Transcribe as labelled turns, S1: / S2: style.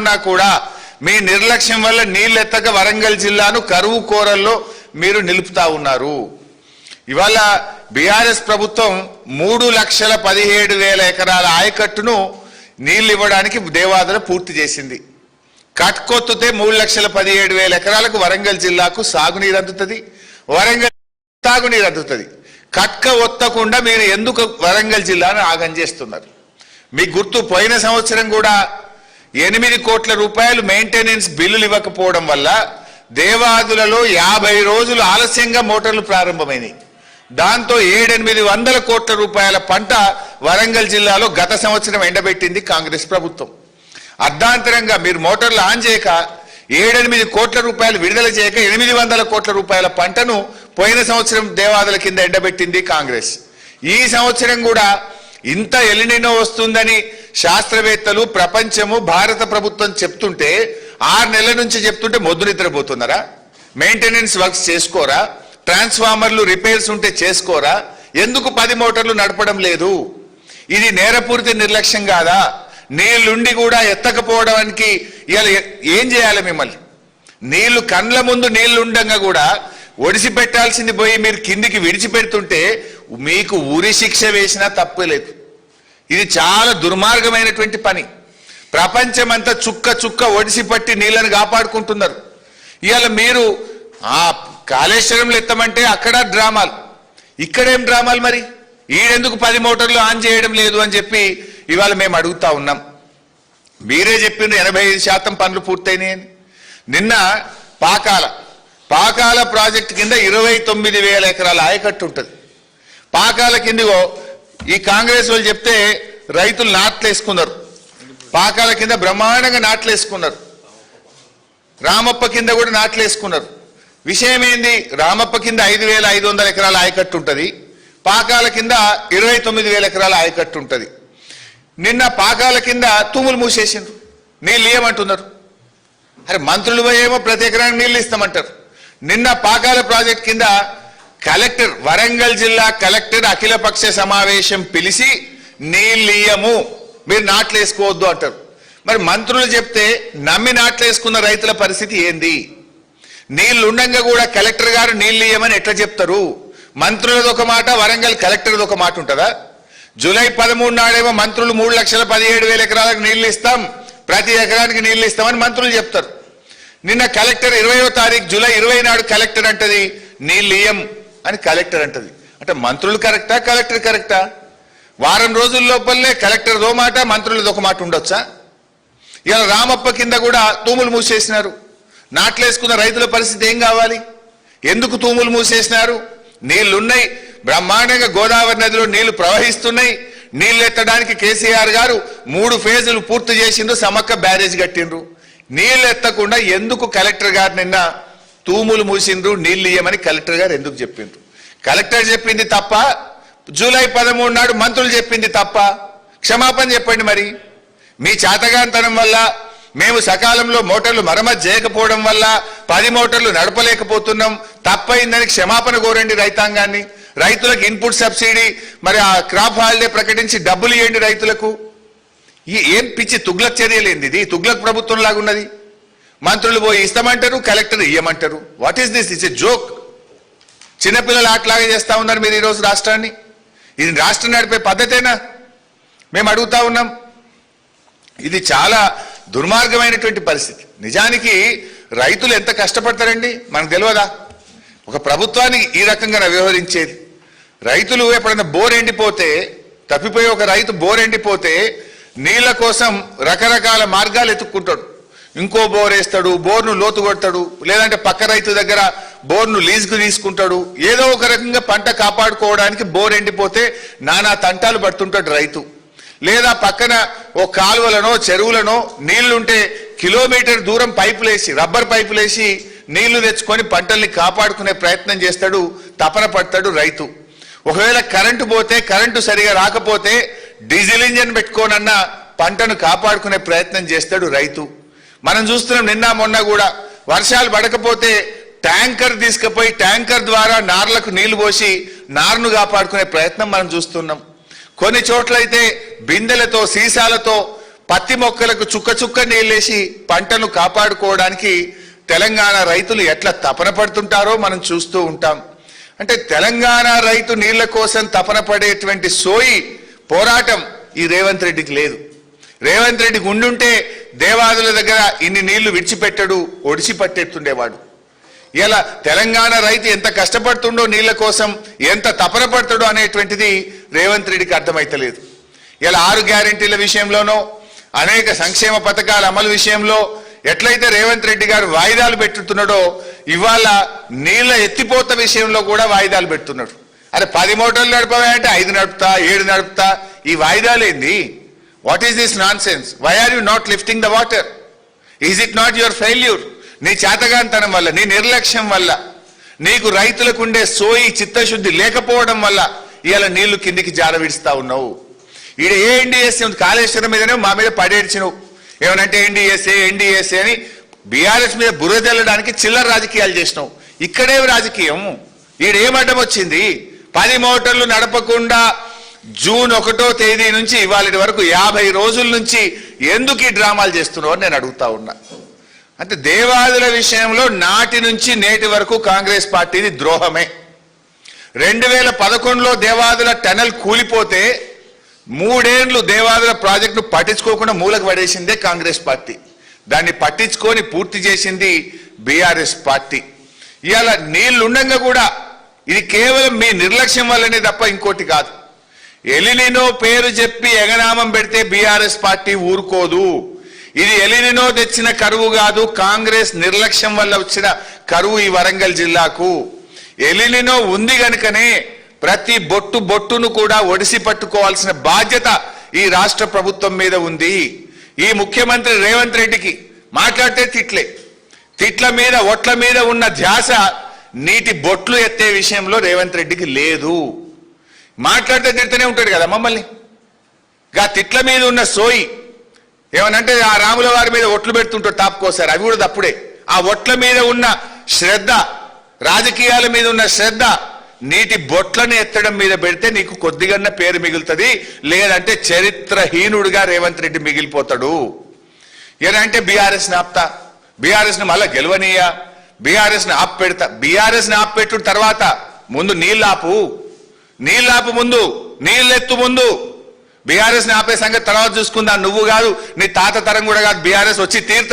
S1: ఉన్నా కూడా మీ నిర్లక్ష్యం వల్ల నీళ్ళెత్తక వరంగల్ జిల్లాను కరువు కోరల్లో మీరు నిలుపుతా ఉన్నారు. ఇవాళ బీఆర్ఎస్ ప్రభుత్వం 3,17,000 ఎకరాల ఆయకట్టును నీళ్లు ఇవ్వడానికి దేవాదుల పూర్తి చేసింది. కట్కొత్తుతే 3,17,000 ఎకరాలకు వరంగల్ జిల్లాకు సాగునీరు అందుతుంది, వరంగల్ తాగునీరు అందుతుంది. కట్క ఒత్తకుండా మీరు ఎందుకు వరంగల్ జిల్లాను ఆగం చేస్తున్నారు? మీకు గుర్తు, పోయిన సంవత్సరం కూడా 8 కోట్ల రూపాయలు మెయింటెనెన్స్ బిల్లులు ఇవ్వకపోవడం వల్ల దేవాదులలో 50 రోజులు ఆలస్యంగా మోటార్లు ప్రారంభమైనాయి. దాంతో 700-800 కోట్ల రూపాయల పంట వరంగల్ జిల్లాలో గత సంవత్సరం ఎండబెట్టింది కాంగ్రెస్ ప్రభుత్వం. అర్ధాంతరంగా మీరు మోటార్లు ఆన్ చేయక 7-8 కోట్ల రూపాయలు విడుదల చేయక 800 కోట్ల రూపాయల పంటను పోయిన సంవత్సరం దేవాదుల కింద ఎండబెట్టింది కాంగ్రెస్. ఈ సంవత్సరం కూడా ఇంత ఎలినినో వస్తుందని శాస్త్రవేత్తలు, ప్రపంచము, భారత ప్రభుత్వం చెప్తుంటే 6 నెలల నుంచి చెప్తుంటే మొద్దు నిద్రపోతున్నారా? మెయింటెనెన్స్ వర్క్స్ చేసుకోరా? ట్రాన్స్ఫార్మర్లు రిపేర్స్ ఉంటే చేసుకోరా? ఎందుకు 10 మోటార్లు నడపడం లేదు? ఇది నేరపూరిత నిర్లక్ష్యం కాదా? నీళ్లుండి కూడా ఎత్తకపోవడానికి ఇవాళ ఏం చేయాలి? మిమ్మల్ని నీళ్లు కండ్ల ముందు నీళ్లు ఉండగా కూడా ఒడిసి పెట్టాల్సింది పోయి మీరు కిందికి విడిచిపెడుతుంటే మీకు ఉరి శిక్ష వేసినా తప్పలేదు. ఇది చాలా దుర్మార్గమైనటువంటి పని. ప్రపంచమంతా చుక్క చుక్క ఒడిసి పట్టి నీళ్లను కాపాడుకుంటున్నారు. ఇవాళ మీరు ఆ కాళేశ్వరంలో ఎత్తమంటే అక్కడ డ్రామాలు, ఇక్కడేం డ్రామాలు? మరి ఈడెందుకు 10 మోటార్లు ఆన్ చేయడం లేదు అని చెప్పి ఇవాళ మేము అడుగుతా ఉన్నాం. మీరే చెప్పిండ్రు 85% పనులు పూర్తయినాయని. నిన్న పాకాల ప్రాజెక్టు కింద 29,000 ఎకరాల ఆయకట్టు ఉంటుంది. పాకాల కిందిగో ఈ కాంగ్రెస్ వాళ్ళు చెప్తే రైతులు నాట్లేసుకున్నారు. పాకాల కింద బ్రహ్మాండంగా నాట్లేసుకున్నారు. రామప్ప కింద కూడా నాట్లేసుకున్నారు. విషయం ఏంది? రామప్ప కింద 5,500 ఎకరాల ఆయకట్టు ఉంటుంది, పాకాల కింద 29,000 ఎకరాల ఆయకట్టు ఉంటుంది. నిన్న పాకాల కింద తూములు మూసేసిండ్రు, నీళ్ళు ఇయ్యమంటున్నారు. అరే మంత్రులు ఏమో ప్రతి ఎకరానికి నీళ్ళు ఇస్తామంటారు. నిన్న పాకాల ప్రాజెక్ట్ కింద కలెక్టర్, వరంగల్ జిల్లా కలెక్టర్ అఖిలపక్ష సమావేశం పిలిచి నీళ్ళియ్యము, మీరు నాట్లేసుకోవద్దు అంటారు. మరి మంత్రులు చెప్తే నమ్మి నాట్లేసుకున్న రైతుల పరిస్థితి ఏంది? నీళ్లు ఉండగా కూడా కలెక్టర్ గారు నీళ్ళు ఇయ్యమని ఎట్లా చెప్తారు? మంత్రులది ఒక మాట, వరంగల్ కలెక్టర్ది ఒక మాట ఉంటుందా? జూలై 13 నాడేమో మంత్రులు 3,17,000 ఎకరాలకు నీళ్లు ఇస్తాం, ప్రతి ఎకరానికి నీళ్లు ఇస్తామని మంత్రులు చెప్తారు. నిన్న కలెక్టర్ 20వ తారీఖు జూలై 20 నాడు కలెక్టర్ అంటది నీళ్ళు ఇయ్యం అని కలెక్టర్ అంటది. అంటే మంత్రులు కరెక్టా, కలెక్టర్ కరెక్టా? వారం రోజుల లోపలనే కలెక్టర్దో మాట, మంత్రులది ఒక మాట ఉండొచ్చా? ఇలా రామప్ప కింద కూడా తూములు మూసేసినారు. నాట్లేసుకున్న రైతుల పరిస్థితి ఏం కావాలి? ఎందుకు తూములు మూసేసినారు? నీళ్లున్నాయి, బ్రహ్మాండంగా గోదావరి నదిలో నీళ్లు ప్రవహిస్తున్నాయి. నీళ్లు ఎత్తడానికి కేసీఆర్ గారు 3 ఫేజులు పూర్తి చేసిండ్రు, సమక్క బ్యారేజ్ కట్టిండ్రు. నీళ్లు ఎత్తకుండా ఎందుకు కలెక్టర్ గారు నిన్న తూములు మూసిండ్రు, నీళ్లు ఇయ్యమని కలెక్టర్ గారు ఎందుకు చెప్పిండ్రు? కలెక్టర్ చెప్పింది తప్ప, జూలై 13 నాడు మంత్రులు చెప్పింది తప్ప? క్షమాపణ చెప్పండి. మరి మీ చేతగాంతనం వల్ల, మేము సకాలంలో మోటార్లు మరమ్మతు చేయకపోవడం వల్ల 10 మోటార్లు నడపలేకపోతున్నాం, తప్పైందని క్షమాపణ కోరండి రైతాంగాన్ని. రైతులకు ఇన్పుట్ సబ్సిడీ, మరి ఆ క్రాప్ హాలిడే ప్రకటించి డబ్బులు ఇవ్వండి రైతులకు. ఈ ఏం పిచ్చి తుగ్లక్ చర్యలేంది? ఇది తుగ్లక్ ప్రభుత్వం లాగా ఉన్నది. మంత్రులు పోయి ఇస్తామంటారు, కలెక్టర్ ఇయ్యమంటారు. What is this? It's a joke. చిన్నపిల్లలు ఆటలాగా చేస్తా ఉన్నారు మీరు ఈరోజు రాష్ట్రాన్ని. ఇది రాష్ట్రం నడిపే పద్ధతేనా? మేము అడుగుతా ఉన్నాం. ఇది చాలా దుర్మార్గమైనటువంటి పరిస్థితి. నిజానికి రైతులు ఎంత కష్టపడతారండి మనకు తెలియదా? ఒక ప్రభుత్వానికి ఈ రకంగా వ్యవహరించేది. రైతులు ఎప్పుడైనా బోర్ ఎండిపోతే, తప్పిపోయి ఒక రైతు బోర్ ఎండిపోతే నీళ్ల కోసం రకరకాల మార్గాలు ఎత్తుక్కుంటాడు. ఇంకో బోర్ వేస్తాడు, బోర్ను లోతు కొడతాడు, లేదంటే పక్క రైతు దగ్గర బోర్ను లీజుకు తీసుకుంటాడు. ఏదో ఒక రకంగా పంట కాపాడుకోవడానికి బోర్ ఎండిపోతే నానా తంటాలు పడుతుంటాడు రైతు. లేదా పక్కన ఓ కాలువలనో చెరువులనో నీళ్లుంటే కిలోమీటర్ దూరం పైపులేసి, రబ్బర్ పైపులేసి నీళ్లు తెచ్చుకొని పంటల్ని కాపాడుకునే ప్రయత్నం చేస్తాడు, తపన పడతాడు రైతు. ఒకవేళ కరెంటు పోతే, కరెంటు సరిగా రాకపోతే డీజిల్ ఇంజన్ పెట్టుకోనన్నా పంటను కాపాడుకునే ప్రయత్నం చేస్తాడు రైతు. మనం చూస్తున్నాం, నిన్న మొన్న కూడా వర్షాలు పడకపోతే ట్యాంకర్ తీసుకుపోయి ట్యాంకర్ ద్వారా నార్లకు నీళ్లు పోసి నార్ను కాపాడుకునే ప్రయత్నం మనం చూస్తున్నాం. కొన్ని చోట్లయితే బిందెలతో, సీసాలతో పత్తి మొక్కలకు చుక్క చుక్క నీళ్ళేసి పంటను కాపాడుకోవడానికి తెలంగాణ రైతులు ఎట్లా తపన పడుతుంటారో మనం చూస్తూ ఉంటాం. అంటే తెలంగాణ రైతు నీళ్ల కోసం తపన పడేటువంటి సోయి పోరాటం ఈ రేవంత్ రెడ్డికి లేదు. రేవంత్ రెడ్డికి ఉండుంటే దేవాదుల దగ్గర ఇన్ని నీళ్లు విడిచిపెట్టడు, ఒడిసి పట్టేస్తుండేవాడు. ఇలా తెలంగాణ రైతు ఎంత కష్టపడుతుండో నీళ్ల కోసం, ఎంత తపన పడుతుండో అనేటువంటిది రేవంత్ రెడ్డికి అర్థమైతలేదు. ఇలా 6 గ్యారెంటీల విషయంలోనో అనేక సంక్షేమ పథకాల అమలు విషయంలో ఎట్లయితే రేవంత్ రెడ్డి గారు వాయిదాలు పెట్టుతున్నాడో ఇవాళ నీళ్ల ఎత్తిపోత విషయంలో కూడా వాయిదాలు పెడుతున్నాడు. అరే 10 మోటార్లు నడపవా అంటే 5 నడుపుతా, 7 నడుపుతా. ఈ వాయిదాలు ఏంది? What is this nonsense? Why are you not lifting the water? Is it not your failure? నీ చేతగాంతనం వల్ల, నీ నిర్లక్ష్యం వల్ల, నీకు రైతులకు ఉండే సోయి చిత్తశుద్ధి లేకపోవడం వల్ల ఇవాళ నీళ్లు కిందికి జారవిడుస్తా ఉన్నావు. ఈడ ఏ ఎన్డీఎస్ఏ కాళేశ్వరం మీదనే మా మీద పడేడ్చినవు. ఏమనంటే ఎన్డీఎస్ఏ అని బీఆర్ఎస్ మీద బురద వెళ్ళడానికి చిల్లర రాజకీయాలు చేసినావు. ఇక్కడే రాజకీయం. ఈడేం అడ్డం వచ్చింది? 10 మోటార్లు నడపకుండా జూన్ 1వ తేదీ నుంచి ఇవాళ వరకు 50 రోజుల నుంచి ఎందుకు ఈ డ్రామాలు చేస్తున్నావు అని నేను అడుగుతా ఉన్నా. అంటే దేవాదుల విషయంలో నాటి నుంచి నేటి వరకు కాంగ్రెస్ పార్టీది ద్రోహమే. 2011లో దేవాదుల టనల్ కూలిపోతే 3 ఏళ్లు దేవాదుల ప్రాజెక్టును పట్టించుకోకుండా మూలకు పడేసిందే కాంగ్రెస్ పార్టీ. దాన్ని పట్టించుకొని పూర్తి చేసింది బీఆర్ఎస్ పార్టీ. ఇవాళ నీళ్లుండగా కూడా ఇది కేవలం మీ నిర్లక్ష్యం వల్లనే తప్ప ఇంకోటి కాదు. ఎలినినో పేరు చెప్పి ఎగనామం పెడితే బీఆర్ఎస్ పార్టీ ఊరుకోదు. ఇది ఎలినినో తెచ్చిన కరువు కాదు, కాంగ్రెస్ నిర్లక్ష్యం వల్ల వచ్చిన కరువు ఈ వరంగల్ జిల్లాకు. ఎలినినో ఉంది గనుకనే ప్రతి బొట్టును కూడా ఒడిసి పట్టుకోవాల్సిన బాధ్యత ఈ రాష్ట్ర ప్రభుత్వం మీద ఉంది. ఈ ముఖ్యమంత్రి రేవంత్ రెడ్డికి మాట్లాడితే తిట్ల మీద ఒట్ల మీద ఉన్న ధ్యాస నీటి బొట్లు ఎత్తే విషయంలో రేవంత్ రెడ్డికి లేదు. మాట్లాడితే తిడుతూనే ఉంటాడు కదా మమ్మల్ని. గా తిట్ల మీద ఉన్న సోయి ఏమనంటే ఆ రాముల వారి మీద ఒట్లు పెడుతుంటాడు తాపుకోసారి, అవి కూడా తప్పుడే. ఆ ఒట్ల మీద ఉన్న శ్రద్ధ, రాజకీయాల మీద ఉన్న శ్రద్ధ నీటి బొట్లను ఎత్తడం మీద పెడితే నీకు కొద్దిగన్న పేరు మిగులుతుంది. లేదంటే చరిత్రహీనుడిగా రేవంత్ రెడ్డి మిగిలిపోతాడు. ఏదంటే బీఆర్ఎస్ ని ఆపుతా, బీఆర్ఎస్ ని మళ్ళా గెలవనీయా, బీఆర్ఎస్ ని ఆపు పెడతా. బీఆర్ఎస్ ని ఆపు పెట్టు తర్వాత ముందు నీళ్ళాపు ముందు, నీళ్ళెత్తు ముందు. బీఆర్ఎస్ ని ఆపే సంగతి తర్వాత చూసుకుందా. నువ్వు కాదు, నీ తాత తరం కూడా కాదు, బీఆర్ఎస్ వచ్చి తీర్థ